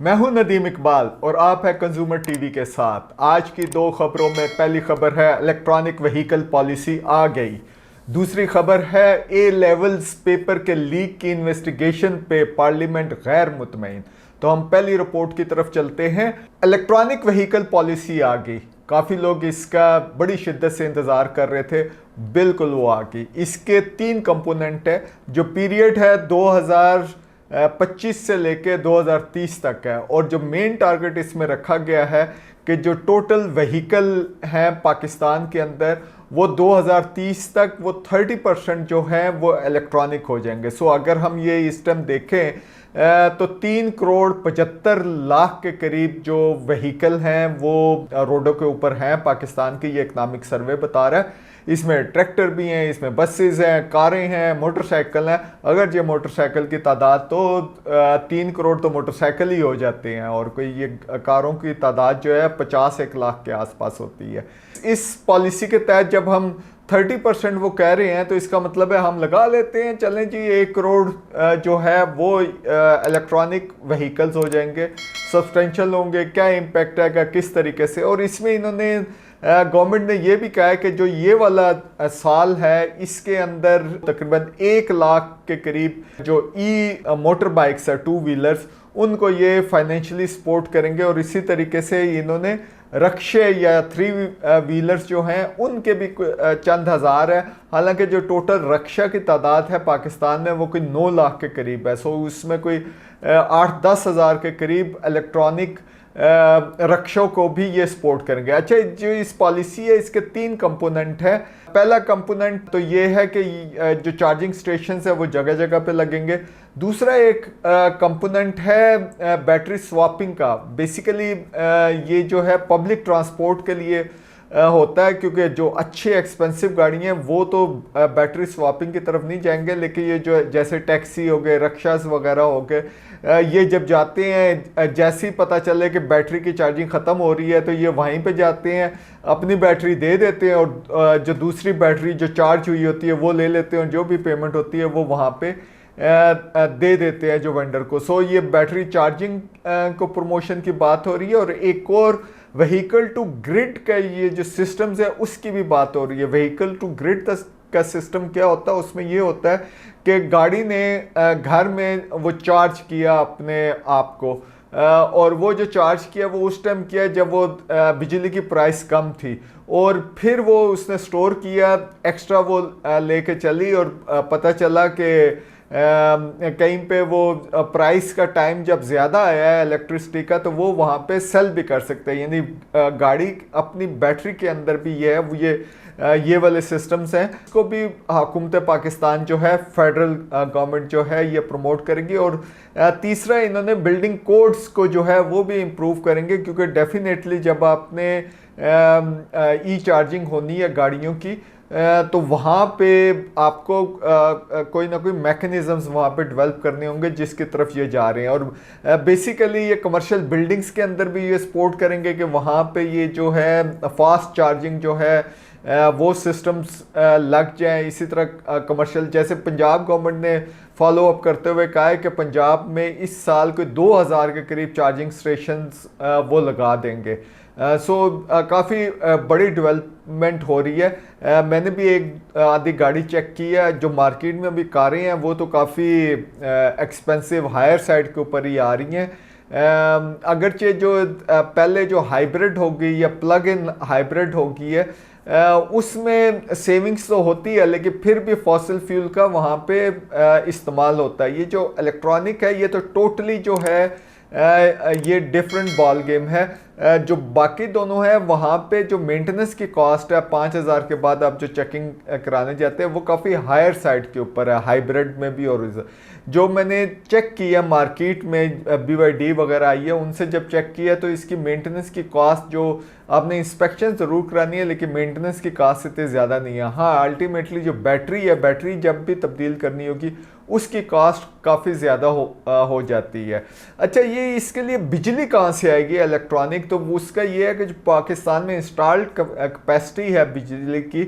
मैं हूं नदीम इकबाल और आप हैं कंज्यूमर टीवी के साथ। आज की दो खबरों में पहली खबर है इलेक्ट्रॉनिक व्हीकल पॉलिसी आ गई। दूसरी खबर है ए लेवल्स पेपर के लीक की इन्वेस्टिगेशन पे पार्लियामेंट गैर मुतमईन। तो हम पहली रिपोर्ट की तरफ चलते हैं। इलेक्ट्रॉनिक व्हीकल पॉलिसी आ गई। काफ़ी लोग इसका बड़ी शिद्दत से इंतज़ार कर रहे थे। बिल्कुल वो आ गई। इसके तीन कंपोनेंट है। जो पीरियड है 2025 से लेके 2030 तक है, और जो मेन टारगेट इसमें रखा गया है कि जो टोटल व्हीकल हैं पाकिस्तान के अंदर वो 2030 तक वो 30% जो है वो इलेक्ट्रॉनिक हो जाएंगे। सो अगर हम ये इस टाइम देखें तो 3,75,00,000 के करीब जो व्हीकल हैं वो रोडों के ऊपर हैं पाकिस्तान की। ये इकनॉमिक सर्वे बता रहा है। इसमें ट्रैक्टर भी हैं, इसमें बसेस हैं, कारें हैं, मोटरसाइकिल हैं। अगर ये मोटरसाइकिल की तादाद तो 3 करोड़ तो मोटरसाइकिल ही हो जाते हैं, और कोई ये कारों की तादाद जो है 50-1 लाख के आसपास होती है। इस पॉलिसी के तहत जब हम 30% वो कह रहे हैं तो इसका मतलब है हम लगा लेते हैं चलें जी 1 करोड़ जो है वो इलेक्ट्रॉनिक व्हीकल्स हो जाएंगे। सब्सटेंशियल होंगे, क्या इम्पैक्ट आएगा, किस तरीके से। और इसमें इन्होंने गवर्नमेंट ने ये भी कहा है कि जो ये वाला साल है इसके अंदर तकरीबन 1 लाख के करीब जो मोटर बाइक्स है, 2 व्हीलर्स, उनको ये फाइनेंशियली सपोर्ट करेंगे। और इसी तरीके से इन्होंने रक्षे या 3 व्हीलर्स जो हैं उनके भी चंद हज़ार है। हालांकि जो टोटल रक्षा की तादाद है पाकिस्तान में वो कोई 9 लाख के करीब है। सो उसमें कोई 8-10 हज़ार के करीब इलेक्ट्रॉनिक रक्षों को भी ये सपोर्ट करेंगे। अच्छा, जो इस पॉलिसी है इसके 3 कंपोनेंट है। पहला कंपोनेंट तो ये है कि जो चार्जिंग स्टेशन है वो जगह जगह पे लगेंगे। दूसरा एक कंपोनेंट है बैटरी स्वैपिंग का। बेसिकली ये जो है पब्लिक ट्रांसपोर्ट के लिए होता है, क्योंकि जो अच्छे एक्सपेंसिव गाड़ी हैं वो तो बैटरी स्वैपिंग की तरफ नहीं जाएंगे, लेकिन ये जो जैसे टैक्सी हो गए, रक्षास वगैरह हो गए, ये जब जाते हैं जैसे ही पता चले कि बैटरी की चार्जिंग ख़त्म हो रही है तो ये वहीं पे जाते हैं, अपनी बैटरी दे देते हैं और जो दूसरी बैटरी जो चार्ज हुई होती है वो ले लेते हैं, और जो भी पेमेंट होती है वो वहाँ पे दे देते हैं जो वेंडर को। सो ये बैटरी चार्जिंग को प्रमोशन की बात हो रही है। और एक और व्हीकल टू ग्रिड का ये जो सिस्टम्स है उसकी भी बात हो रही है। व्हीकल टू ग्रिड का सिस्टम क्या होता है, उसमें ये होता है कि गाड़ी ने घर में वो चार्ज किया अपने आप को, और वो जो चार्ज किया वो उस टाइम किया जब वो बिजली की प्राइस कम थी, और फिर वो उसने स्टोर किया, एक्स्ट्रा वो लेके चली, और पता चला कि कहीं पे वो प्राइस का टाइम जब ज़्यादा आया है इलेक्ट्रिसिटी का तो वो वहाँ पे सेल भी कर सकते हैं। यानी गाड़ी अपनी बैटरी के अंदर भी ये वाले सिस्टम्स हैं। इसको भी हुकूमत पाकिस्तान जो है, फेडरल गवर्नमेंट जो है ये प्रमोट करेगी। और तीसरा इन्होंने बिल्डिंग कोड्स को जो है वो भी इम्प्रूव करेंगे, क्योंकि डेफिनेटली जब आपने ई चार्जिंग होनी है गाड़ियों की तो वहाँ पे आपको कोई ना कोई मैकेनिज़म्स वहाँ पे डेवलप करने होंगे जिसकी तरफ ये जा रहे हैं। और बेसिकली ये कमर्शियल बिल्डिंग्स के अंदर भी ये सपोर्ट करेंगे कि वहाँ पे ये जो है फास्ट चार्जिंग जो है वो सिस्टम्स लग जाएं। इसी तरह कमर्शियल, जैसे पंजाब गवर्नमेंट ने फॉलो अप करते हुए कहा है कि पंजाब में इस साल कोई 2000 के करीब चार्जिंग स्टेशंस वो लगा देंगे। काफ़ी बड़ी डेवलपमेंट हो रही है। मैंने भी एक आधी गाड़ी चेक की है। जो मार्केट में अभी कारें हैं वो तो काफ़ी एक्सपेंसिव हायर साइड के ऊपर ही आ रही हैं। अगरचे जो पहले जो हाइब्रिड होगी या प्लग इन हाइब्रिड होगी है उसमें सेविंग्स तो होती है, लेकिन फिर भी फॉसिल फ्यूल का वहाँ पे इस्तेमाल होता है। ये जो इलेक्ट्रॉनिक है ये तो टोटली जो है ये डिफरेंट बॉल गेम है। जो बाकी दोनों है वहाँ पे जो मेंटेनेंस की कॉस्ट है 5,000 के बाद आप जो चेकिंग कराने जाते हैं वो काफ़ी हायर साइड के ऊपर है, हाइब्रिड में भी। और जो मैंने चेक किया मार्केट में BYD वगैरह आई है उनसे जब चेक किया तो इसकी मेंटेनेंस की कॉस्ट जो आपने इंस्पेक्शन ज़रूर करानी है लेकिन मेंटेनेंस की कॉस्ट इतनी ज़्यादा नहीं है। हाँ, अल्टीमेटली जो बैटरी है, बैटरी जब भी तब्दील करनी होगी उसकी कॉस्ट काफ़ी ज़्यादा हो जाती है। अच्छा, ये इसके लिए बिजली कहाँ से आएगी इलेक्ट्रॉनिक तो उसका ये है कि जो पाकिस्तान में इंस्टॉल्ड कैपेसिटी है बिजली की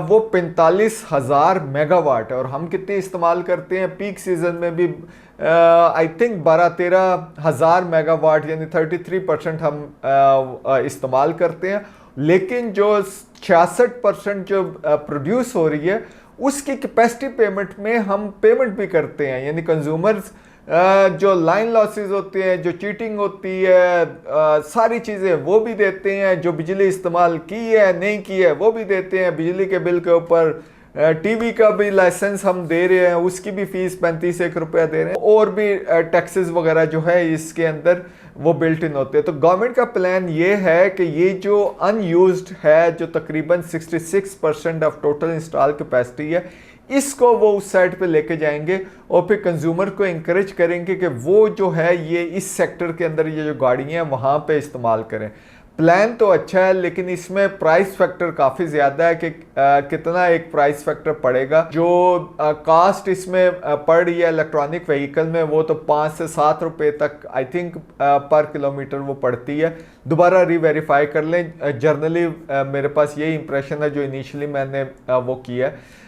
वो 45,000 मेगावाट है, और हम कितनी इस्तेमाल करते हैं पीक सीजन में भी आई थिंक 12-13 हज़ार मेगावाट यानी 33% हम इस्तेमाल करते हैं। लेकिन जो 66% जो प्रोड्यूस हो रही है उसकी कैपेसिटी पेमेंट में हम पेमेंट भी करते हैं, यानी कंज्यूमर्स जो लाइन लॉसेस होते हैं, जो चीटिंग होती है, सारी चीज़ें वो भी देते हैं, जो बिजली इस्तेमाल की है नहीं की है वो भी देते हैं। बिजली के बिल के ऊपर टीवी का भी लाइसेंस हम दे रहे हैं, उसकी भी फीस 35 रुपया दे रहे हैं, और भी टैक्सेस वगैरह जो है इसके अंदर वो बिल्ट इन होते हैं। तो गवर्नमेंट का प्लान ये है कि ये जो अनयूज्ड है, जो तकरीबन 66% ऑफ टोटल इंस्टॉल कैपेसिटी है, इसको वो उस साइड पे लेके जाएंगे और फिर कंज्यूमर को इंकरेज करेंगे कि वो जो है ये इस सेक्टर के अंदर ये जो गाड़ियाँ हैं वहाँ पे इस्तेमाल करें। प्लान तो अच्छा है, लेकिन इसमें प्राइस फैक्टर काफ़ी ज़्यादा है कि कितना एक प्राइस फैक्टर पड़ेगा। जो कास्ट इसमें पड़ रही है इलेक्ट्रॉनिक व्हीकल में वो तो 5 से 7 रुपए तक आई थिंक पर किलोमीटर वो पड़ती है। दोबारा रीवेरीफाई कर लें, जर्नली मेरे पास यही इंप्रेशन है जो इनिशियली मैंने वो किया है।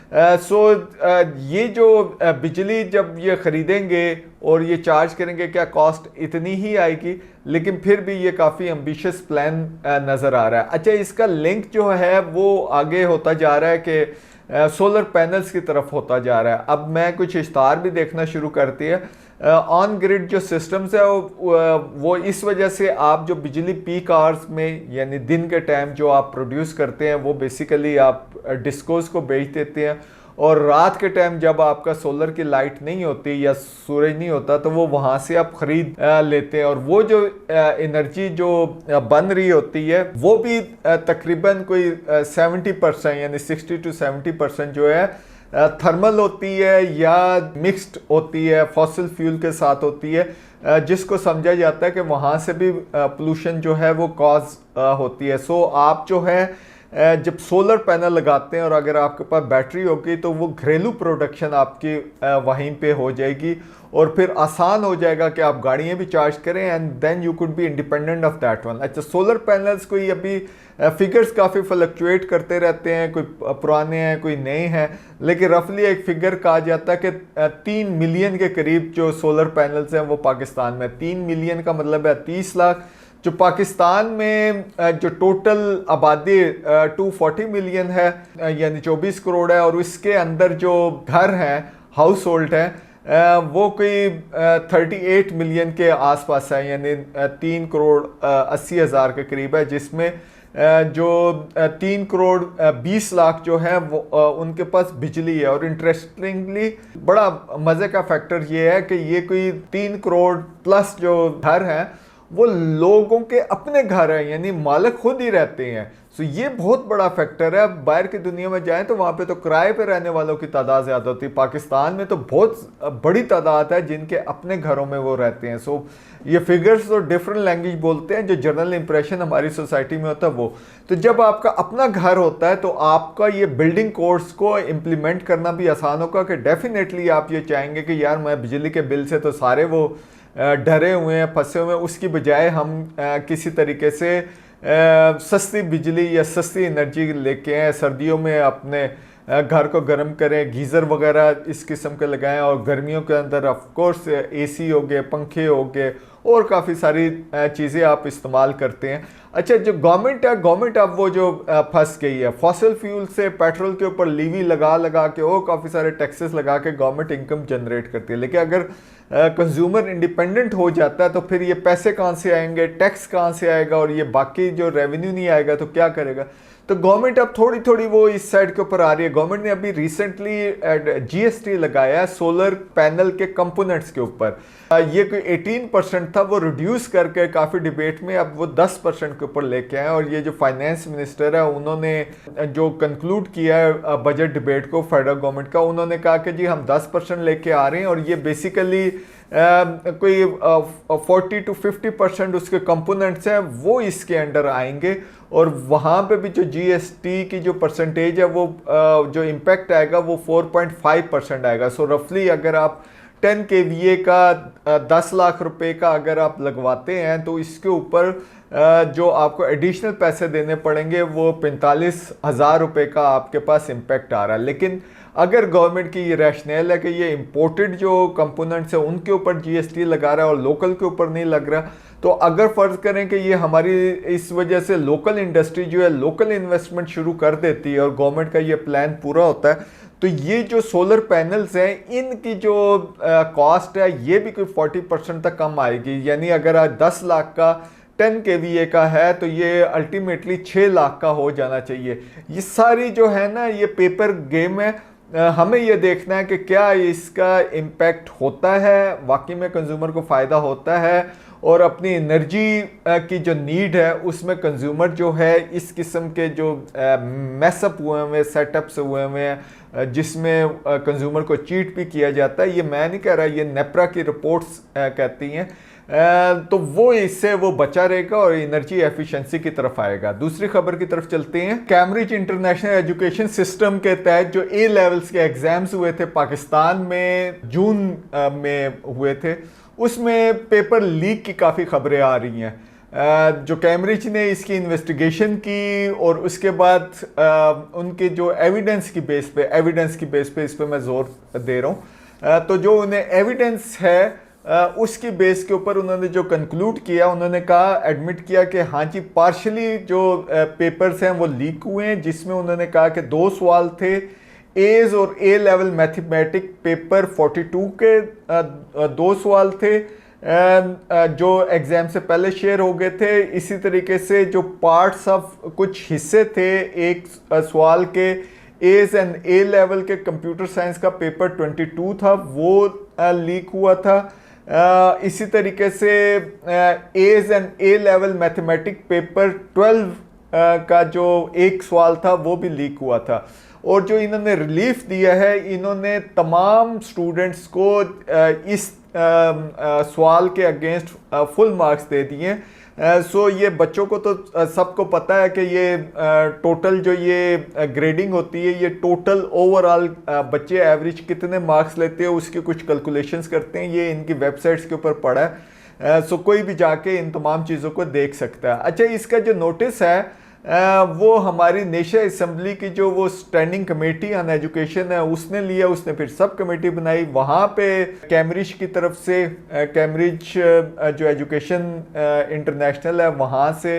ये जो बिजली जब ये ख़रीदेंगे और ये चार्ज करेंगे, क्या कॉस्ट इतनी ही आएगी, लेकिन फिर भी ये काफ़ी एम्बिशियस प्लान नज़र आ रहा है। अच्छा, इसका लिंक जो है वो आगे होता जा रहा है कि सोलर पैनल्स की तरफ होता जा रहा है। अब मैं कुछ इश्तार भी देखना शुरू करती है। ऑन ग्रिड जो सिस्टम्स है वो इस वजह से आप जो बिजली पीक आवर्स में यानी दिन के टाइम जो आप प्रोड्यूस करते हैं वो बेसिकली आप डिस्कोस को बेच देते हैं, और रात के टाइम जब आपका सोलर की लाइट नहीं होती या सूरज नहीं होता तो वो वहाँ से आप ख़रीद लेते हैं, और वो जो एनर्जी जो बन रही होती है वो भी तकरीबन कोई 70% यानी 60 to 70% जो है थर्मल होती है या मिक्स्ड होती है, फॉसिल फ्यूल के साथ होती है, जिसको समझा जाता है कि वहाँ से भी पोल्यूशन जो है वो कॉज होती है। सो आप जो है जब सोलर पैनल लगाते हैं और अगर आपके पास बैटरी होगी तो वो घरेलू प्रोडक्शन आपकी वहीं पे हो जाएगी, और फिर आसान हो जाएगा कि आप गाड़ियाँ भी चार्ज करें and then you could be independent of that one. अच्छा, सोलर पैनल्स कोई अभी फिगर्स काफ़ी फ्लक्चुएट करते रहते हैं, कोई पुराने हैं कोई नए हैं, लेकिन रफली एक फिगर कहा जाता है कि 3 मिलियन के करीब जो सोलर पैनल्स हैं वो पाकिस्तान में। 3 मिलियन का मतलब है 30 लाख। जो पाकिस्तान में जो टोटल आबादी 240 मिलियन है यानी 24 करोड़ है, और इसके अंदर जो घर हैं हाउस होल्ड हैं वो कोई 38 मिलियन के आसपास है, यानी 3 करोड़ 80 हज़ार के करीब है, जिसमें जो 3 करोड़ 20 लाख जो है वो उनके पास बिजली है। और इंटरेस्टिंगली बड़ा मज़े का फैक्टर ये है कि ये कोई 3 करोड़ प्लस जो घर हैं वो लोगों के अपने घर हैं, यानी मालिक खुद ही रहते हैं। सो ये बहुत बड़ा फैक्टर है। बाहर की दुनिया में जाएं तो वहाँ पे तो किराए पे रहने वालों की तादाद ज़्यादा होती है, पाकिस्तान में तो बहुत बड़ी तादाद है जिनके अपने घरों में वो रहते हैं। सो ये फिगर्स तो डिफरेंट लैंग्वेज बोलते हैं, जो जनरल इंप्रेशन हमारी सोसाइटी में होता है वो। तो जब आपका अपना घर होता है तो आपका ये बिल्डिंग कोड्स को इम्प्लीमेंट करना भी आसान होगा कि डेफिनेटली आप ये चाहेंगे कि यार मैं बिजली के बिल से तो सारे वो डरे हुए हैं, फंसे हुए हैं, उसकी बजाय हम किसी तरीके से सस्ती बिजली या सस्ती एनर्जी लेके आएँ, सर्दियों में अपने घर को गर्म करें, गीज़र वगैरह इस किस्म के लगाएं, और गर्मियों के अंदर ऑफ कोर्स एसी हो गए, पंखे हो गए, और काफ़ी सारी चीज़ें आप इस्तेमाल करते हैं। अच्छा, जो गवर्नमेंट है, गवर्नमेंट अब वो जो फंस गई है फॉसिल फ्यूल से, पेट्रोल के ऊपर लीवी लगा लगा के और काफ़ी सारे टैक्सेस लगा के गवर्नमेंट इनकम जनरेट करती है। लेकिन अगर कंज्यूमर इंडिपेंडेंट हो जाता है तो फिर ये पैसे कहाँ से आएंगे, टैक्स कहाँ से आएगा, और ये बाकी जो रेवेन्यू नहीं आएगा तो क्या करेगा। तो गवर्नमेंट अब थोड़ी थोड़ी वो इस साइड के ऊपर आ रही है। गवर्नमेंट ने अभी रिसेंटली जीएसटी लगाया है सोलर पैनल के कंपोनेंट्स के ऊपर। ये कोई 18% था, वो रिड्यूस करके काफ़ी डिबेट में अब वो 10% के ऊपर लेके आए। और ये जो फाइनेंस मिनिस्टर है उन्होंने जो कंक्लूड किया है बजट डिबेट को फेडरल गवर्नमेंट का, उन्होंने कहा कि जी हम 10% लेके आ रहे हैं, और ये बेसिकली कोई 40 to 50% उसके कंपोनेंट्स हैं वो इसके अंडर आएंगे। और वहाँ पे भी जो जीएसटी की जो परसेंटेज है वो जो इम्पैक्ट आएगा वो 4.5% आएगा। सो रफली अगर आप 10 kVA का 10 लाख रुपए का अगर आप लगवाते हैं तो इसके ऊपर जो आपको एडिशनल पैसे देने पड़ेंगे वो 45,000 रुपये का आपके पास इम्पैक्ट आ रहा है। लेकिन अगर गवर्नमेंट की ये रैशनल है कि ये इंपोर्टेड जो कंपोनेंट्स है उनके ऊपर जीएसटी लगा रहा है और लोकल के ऊपर नहीं लग रहा, तो अगर फ़र्ज़ करें कि ये हमारी इस वजह से लोकल इंडस्ट्री जो है लोकल इन्वेस्टमेंट शुरू कर देती है और गवर्नमेंट का ये प्लान पूरा होता है, तो ये जो सोलर पैनल्स हैं इनकी जो कॉस्ट है ये भी कोई 40% तक कम आएगी। यानी अगर आज 10 लाख का 10 kVA का है तो ये अल्टीमेटली 6 लाख का हो जाना चाहिए। ये सारी जो है ना ये पेपर गेम है। हमें ये देखना है कि क्या इसका इम्पैक्ट होता है, वाकई में कंज्यूमर को फ़ायदा होता है और अपनी एनर्जी की जो नीड है उसमें कंज्यूमर जो है इस किस्म के जो मैसअप हुए हुए सेटअप्स हुए हुए हैं जिसमें कंज्यूमर को चीट भी किया जाता है, ये मैं नहीं कह रहा, ये नेप्रा की रिपोर्ट्स कहती हैं, तो वो इससे वो बचा रहेगा और एनर्जी एफिशिएंसी की तरफ आएगा। दूसरी खबर की तरफ चलते हैं। कैम्ब्रिज इंटरनेशनल एजुकेशन सिस्टम के तहत जो ए लेवल्स के एग्जाम्स हुए थे पाकिस्तान में जून में हुए थे, उसमें पेपर लीक की काफ़ी खबरें आ रही हैं। जो कैम्ब्रिज ने इसकी इन्वेस्टिगेशन की और उसके बाद उनके जो एविडेंस की बेस पे इस पे मैं जोर दे रहा हूँ, तो जो उन्हें एविडेंस है उसकी बेस के ऊपर उन्होंने जो कंक्लूड किया, उन्होंने कहा, एडमिट किया कि हाँ जी पार्शली जो पेपर्स हैं वो लीक हुए हैं, जिसमें उन्होंने कहा कि 2 सवाल थे एज और ए लेवल मैथमेटिक पेपर 42 के 2 सवाल थे जो एग्ज़ाम से पहले शेयर हो गए थे। इसी तरीके से जो पार्ट्स ऑफ कुछ हिस्से थे एक सवाल के एज एंड ए लेवल के कंप्यूटर साइंस का पेपर 22 था वो लीक हुआ था। इसी तरीके से AS and A level mathematic paper 12 का जो एक सवाल था वो भी लीक हुआ था। और जो इन्होंने रिलीफ दिया है, इन्होंने तमाम स्टूडेंट्स को इस सवाल के अगेंस्ट फुल मार्क्स दे दिए। सो ये बच्चों को तो सबको पता है कि ये टोटल जो ये ग्रेडिंग होती है, ये टोटल ओवरऑल बच्चे एवरेज कितने मार्क्स लेते हैं उसकी कुछ कैलकुलेशंस करते हैं, ये इनकी वेबसाइट्स के ऊपर पड़ा है। सो कोई भी जाके इन तमाम चीज़ों को देख सकता है। अच्छा, इसका जो नोटिस है वो हमारी नेशनल असेंबली की जो वो स्टैंडिंग कमेटी ऑन एजुकेशन है उसने लिया, उसने फिर सब कमेटी बनाई, वहाँ पे कैम्ब्रिज की तरफ से कैम्ब्रिज जो एजुकेशन इंटरनेशनल है वहाँ से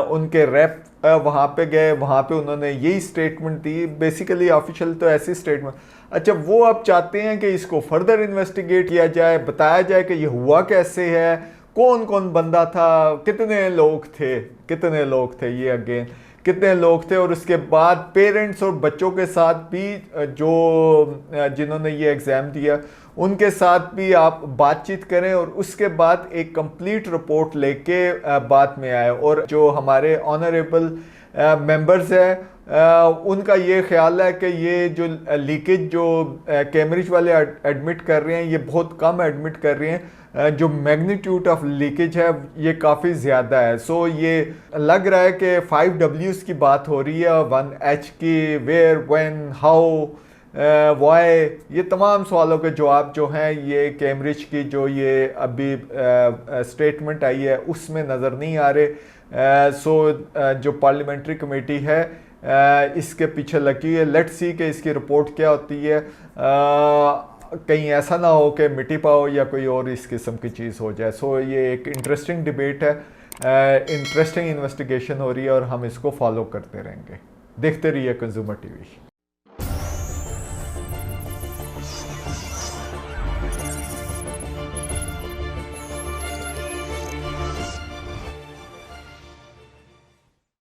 उनके रेप वहाँ पे गए, वहाँ पे उन्होंने यही स्टेटमेंट दी। बेसिकली ऑफिशियल तो ऐसी स्टेटमेंट। अच्छा, वो अब चाहते हैं कि इसको फर्दर इन्वेस्टिगेट किया जाए, बताया जाए कि ये हुआ कैसे है, कौन कौन बंदा था, कितने लोग थे ये अगेन कितने लोग थे, और उसके बाद पेरेंट्स और बच्चों के साथ भी जो जिन्होंने ये एग्ज़ाम दिया उनके साथ भी आप बातचीत करें और उसके बाद एक कंप्लीट रिपोर्ट लेके बाद में आए। और जो हमारे ऑनरेबल मेंबर्स हैं उनका ये ख्याल है कि ये जो लीकेज जो कैम्ब्रिज वाले एडमिट कर रहे हैं ये बहुत कम एडमिट कर रहे हैं, जो मैग्नीट्यूड ऑफ लीकेज है ये काफ़ी ज़्यादा है। सो ये लग रहा है कि 5 Ws की बात हो रही है, 1 H की, वेयर, व्हेन, हाउ, वाई, ये तमाम सवालों के जवाब जो हैं ये कैम्ब्रिज की जो ये अभी स्टेटमेंट आई है उसमें नज़र नहीं आ रहे। सो जो पार्लियामेंट्री कमेटी है इसके पीछे लगी है। लेट्स सी कि इसकी रिपोर्ट क्या होती है, कहीं ऐसा ना हो कि मिट्टी पाओ या कोई और इस किस्म की चीज़ हो जाए। सो ये एक इंटरेस्टिंग डिबेट है, इंटरेस्टिंग इन्वेस्टिगेशन हो रही है और हम इसको फॉलो करते रहेंगे। देखते रहिए कंज्यूमर टीवी।